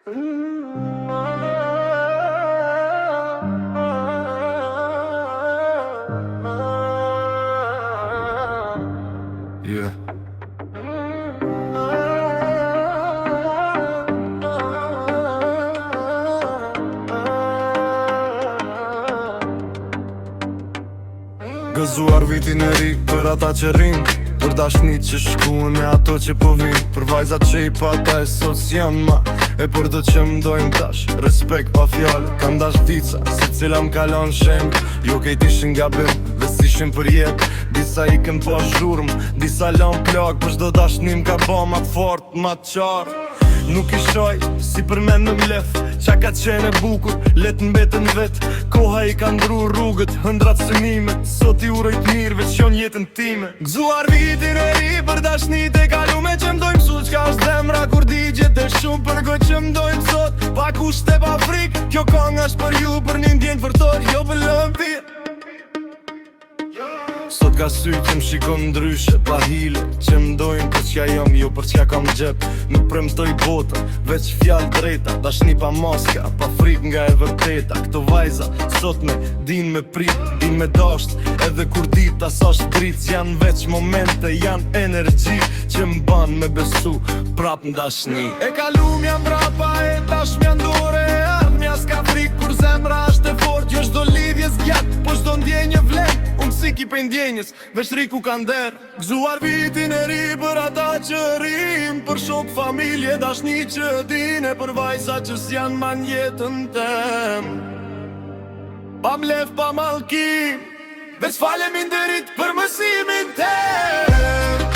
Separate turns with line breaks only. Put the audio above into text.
Yeah. Gëzuar vitin e ri për ata që rrin, për dashnit që shkuën e ato që po vin, për vajzat që i pata e sot s'jan ma, e për do që m'dojmë tash, respekt pa fjallë. Kam dash dica, se cila m'kalon shem, jo kejt ishin gabim, vestishin për jetë. Disa i kem po zhurm, disa lan plak, për shdo dashnim ka ba ma fort, ma qarë. Nuk i shoj, si për me në mlef, qa ka qene bukur, let n'betën vet. Koha i ka ndru rrugët, hëndrat sënimet, sot i urojt mirë, veç jon jetën time. Gëzuar vitin e ri për dashnit e kalume, që m'dojmë su qka është zemra kur digjet e shumë për goj që m'dojmë sot. Pa kusht e pa frik, kjo kong është për ju, për një ndjenjë vërtor, jo për lëmpi. Sot ka sy që m'shikon ndryshe, pa hile, që m'dojnë për qka jam, jo për qka kam gjep. Nuk premtoj bota, veç fjall drejta, dashni pa maska, pa frik nga e vërteta. Këto vajza, sot me din me prit, din me dasht, edhe kur dita sa shtrit. Janë veç momente, janë energji, që m'ban me besu, prap n'dashni. E kalum jam rapa, e tash m'jan dore, e ardh m'ja s'ka frik, kur zemra është e fort. Jo shdo lidhje s'gjat, po shdo ndjenje vlen. Siki për ndjenjës, veç riku ka nder. Gëzuar vitin e ri për ata që rim, për shok, familje, dashni që din, e për vajza që s'jan ma njetën tem. Pa mlef, pa malkim, veç falem inderit për mësimin tem.